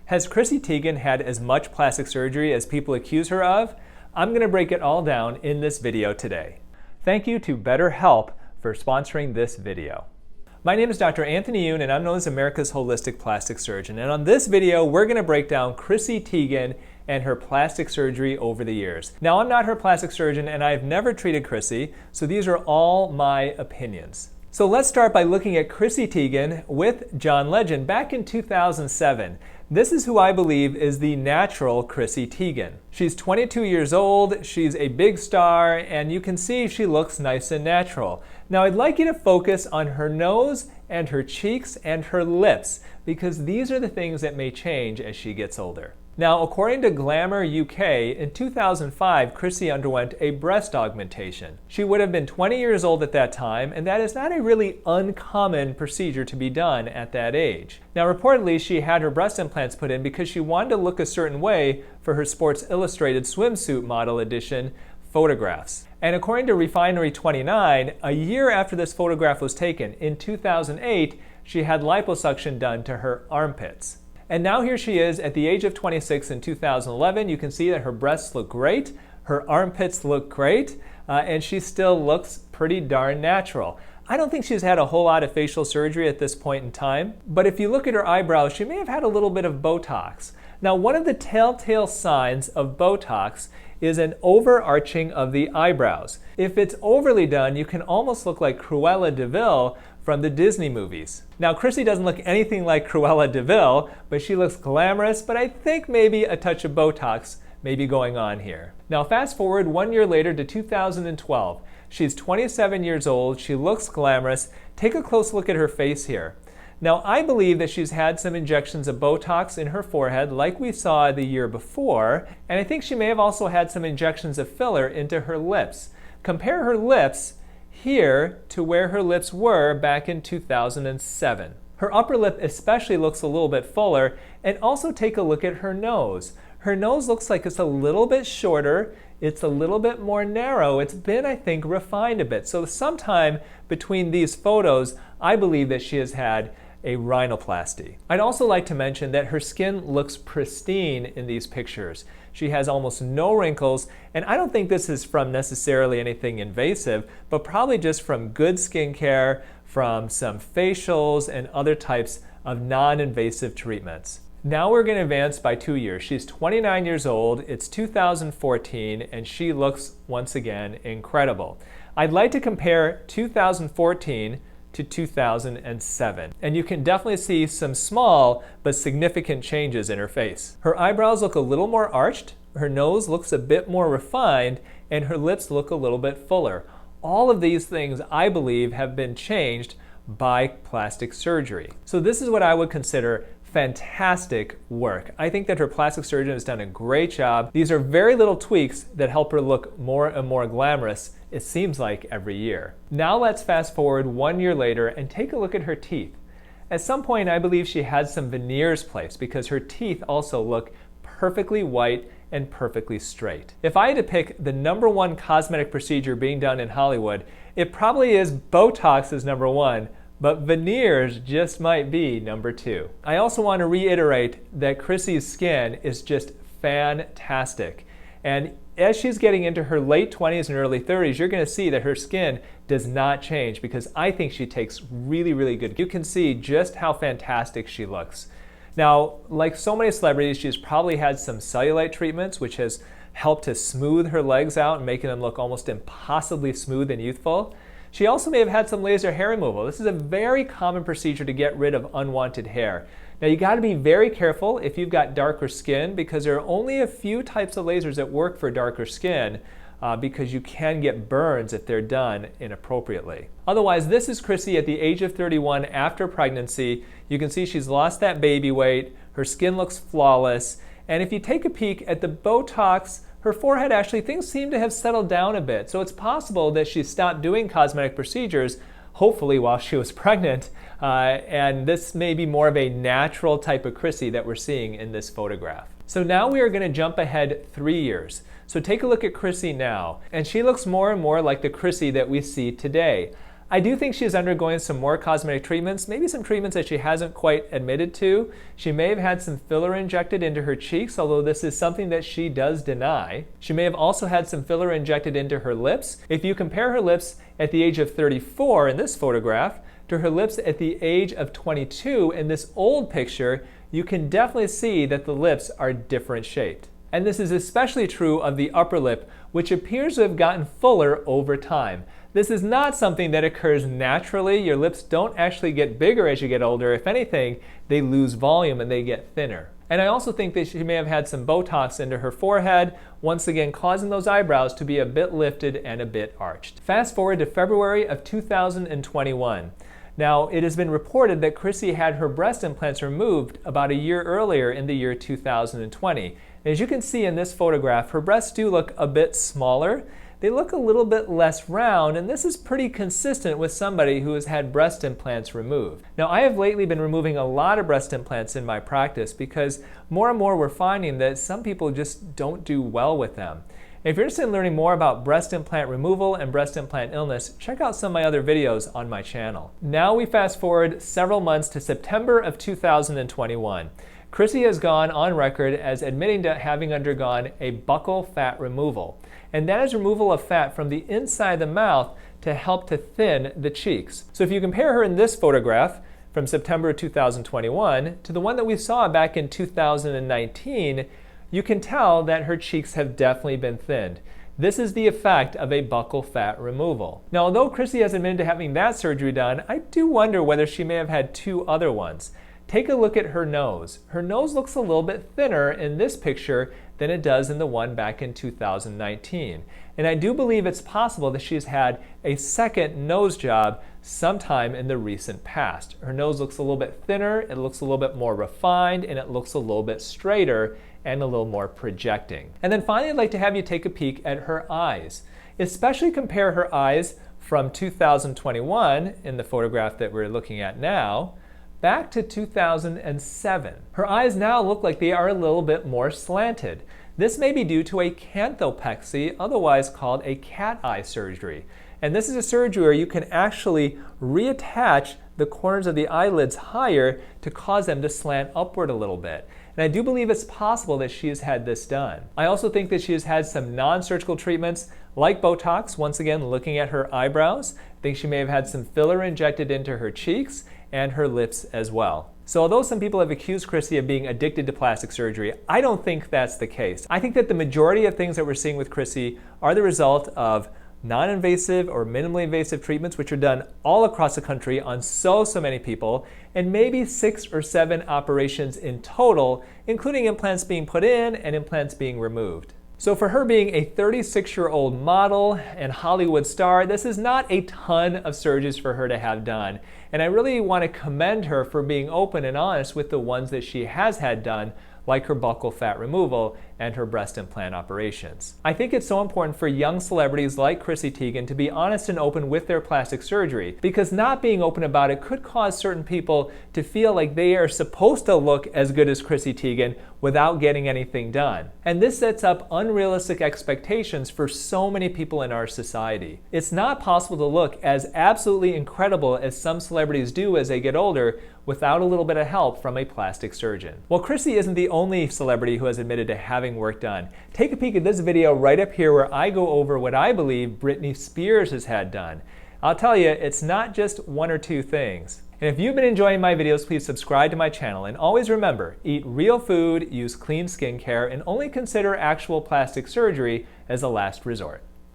Has Chrissy Teigen had as much plastic surgery as people accuse her of? I'm going to break it all down in this video today. Thank you to BetterHelp for sponsoring this video. My name is Dr. Anthony Youn, and I'm known as America's Holistic Plastic Surgeon. And on this video, we're going to break down Chrissy Teigen and her plastic surgery over the years. Now, I'm not her plastic surgeon, and I've never treated Chrissy, so these are all my opinions. So let's start by looking at Chrissy Teigen with John Legend back in 2007. This is who I believe is the natural Chrissy Teigen. She's 22 years old, she's a big star, and you can see she looks nice and natural. Now I'd like you to focus on her nose and her cheeks and her lips, because these are the things that may change as she gets older. Now, according to Glamour UK, in 2005, Chrissy underwent a breast augmentation. She would have been 20 years old at that time, and that is not a really uncommon procedure to be done at that age. Now, reportedly, she had her breast implants put in because she wanted to look a certain way for her Sports Illustrated swimsuit model edition photographs. And according to Refinery 29, a year after this photograph was taken, in 2008, she had liposuction done to her armpits. And now here she is at the age of 26 in 2011. You can see that her breasts look great, her armpits look great, and she still looks pretty darn natural. I don't think she's had a whole lot of facial surgery at this point in time, but if you look at her eyebrows, she may have had a little bit of Botox. Now, one of the telltale signs of Botox is an overarching of the eyebrows. If it's overly done, you can almost look like Cruella de Vil from the Disney movies. Now, Chrissy doesn't look anything like Cruella de Vil, but she looks glamorous, but I think maybe a touch of Botox may be going on here. Now, fast forward 1 year later to 2012. She's 27 years old, she looks glamorous. Take a close look at her face here. Now, I believe that she's had some injections of Botox in her forehead like we saw the year before, and I think she may have also had some injections of filler into her lips. Compare her lips here to where her lips were back in 2007. Her upper lip especially looks a little bit fuller, and also take a look at her nose. Her nose looks like it's a little bit shorter, it's a little bit more narrow. It's been, I think, refined a bit. So sometime between these photos, I believe that she has had a rhinoplasty. I'd also like to mention that her skin looks pristine in these pictures. She has almost no wrinkles, and I don't think this is from necessarily anything invasive, but probably just from good skincare, from some facials and other types of non-invasive treatments. Now we're going to advance by 2 years. She's 29 years old, it's 2014, and she looks, once again, incredible. I'd like to compare 2014 to 2007. And you can definitely see some small but significant changes in her face. Her eyebrows look a little more arched, her nose looks a bit more refined, and her lips look a little bit fuller. All of these things, I believe, have been changed by plastic surgery. So this is what I would consider fantastic work. I think that her plastic surgeon has done a great job. These are very little tweaks that help her look more and more glamorous, it seems like, every year. Now let's fast forward 1 year later and take a look at her teeth. At some point, I believe she had some veneers placed because her teeth also look perfectly white and perfectly straight. If I had to pick the #1 cosmetic procedure being done in Hollywood, it probably is Botox as #1, but veneers just might be #2. I also want to reiterate that Chrissy's skin is just fantastic. And as she's getting into her late 20s and early 30s, you're going to see that her skin does not change because I think she takes really, really good. You can see just how fantastic she looks. Now, like so many celebrities, she's probably had some cellulite treatments, which has helped to smooth her legs out and making them look almost impossibly smooth and youthful. She also may have had some laser hair removal. This is a very common procedure to get rid of unwanted hair. Now, you got to be very careful if you've got darker skin because there are only a few types of lasers that work for darker skin because you can get burns if they're done inappropriately. Otherwise, this is Chrissy at the age of 31 after pregnancy. You can see she's lost that baby weight. Her skin looks flawless. And if you take a peek at the Botox, her forehead, actually, things seem to have settled down a bit. So it's possible that she stopped doing cosmetic procedures, hopefully while she was pregnant. And this may be more of a natural type of Chrissy that we're seeing in this photograph. So now we are going to jump ahead 3 years. So take a look at Chrissy now. And she looks more and more like the Chrissy that we see today. I do think she is undergoing some more cosmetic treatments, maybe some treatments that she hasn't quite admitted to. She may have had some filler injected into her cheeks, although this is something that she does deny. She may have also had some filler injected into her lips. If you compare her lips at the age of 34 in this photograph to her lips at the age of 22 in this old picture, you can definitely see that the lips are different shaped. And this is especially true of the upper lip, which appears to have gotten fuller over time. This is not something that occurs naturally. Your lips don't actually get bigger as you get older. If anything, they lose volume and they get thinner. And I also think that she may have had some Botox into her forehead, once again causing those eyebrows to be a bit lifted and a bit arched. Fast forward to February of 2021. Now, it has been reported that Chrissy had her breast implants removed about a year earlier in the year 2020. As you can see in this photograph, her breasts do look a bit smaller. They look a little bit less round, and this is pretty consistent with somebody who has had breast implants removed. Now, I have lately been removing a lot of breast implants in my practice because more and more we're finding that some people just don't do well with them. If you're interested in learning more about breast implant removal and breast implant illness, check out some of my other videos on my channel. Now we fast forward several months to September of 2021. Chrissy has gone on record as admitting to having undergone a buccal fat removal. And that is removal of fat from the inside of the mouth to help to thin the cheeks. So if you compare her in this photograph from September 2021 to the one that we saw back in 2019, you can tell that her cheeks have definitely been thinned. This is the effect of a buccal fat removal. Now, although Chrissy has admitted to having that surgery done, I do wonder whether she may have had two other ones. Take a look at her nose. Her nose looks a little bit thinner in this picture than it does in the one back in 2019. And I do believe it's possible that she's had a second nose job sometime in the recent past. Her nose looks a little bit thinner, it looks a little bit more refined, and it looks a little bit straighter and a little more projecting. And then finally, I'd like to have you take a peek at her eyes. Especially compare her eyes from 2021 in the photograph that we're looking at now, back to 2007. Her eyes now look like they are a little bit more slanted. This may be due to a canthopexy, otherwise called a cat eye surgery. And this is a surgery where you can actually reattach the corners of the eyelids higher to cause them to slant upward a little bit. And I do believe it's possible that she has had this done. I also think that she has had some non-surgical treatments like Botox, once again looking at her eyebrows. I think she may have had some filler injected into her cheeks and her lips as well. So although some people have accused Chrissy of being addicted to plastic surgery, I don't think that's the case. I think that the majority of things that we're seeing with Chrissy are the result of non-invasive or minimally invasive treatments, which are done all across the country on so many people, and maybe 6 or 7 operations in total, including implants being put in and implants being removed. So for her being a 36-year-old model and Hollywood star, this is not a ton of surgeries for her to have done. And I really want to commend her for being open and honest with the ones that she has had done, like her buccal fat removal and her breast implant operations. I think it's so important for young celebrities like Chrissy Teigen to be honest and open with their plastic surgery, because not being open about it could cause certain people to feel like they are supposed to look as good as Chrissy Teigen without getting anything done. And this sets up unrealistic expectations for so many people in our society. It's not possible to look as absolutely incredible as some celebrities do as they get older without a little bit of help from a plastic surgeon. Well, Chrissy isn't the only celebrity who has admitted to having work done. Take a peek at this video right up here where I go over what I believe Britney Spears has had done. I'll tell you, it's not just 1 or 2 things. And if you've been enjoying my videos, please subscribe to my channel. And always remember, eat real food, use clean skincare, and only consider actual plastic surgery as a last resort.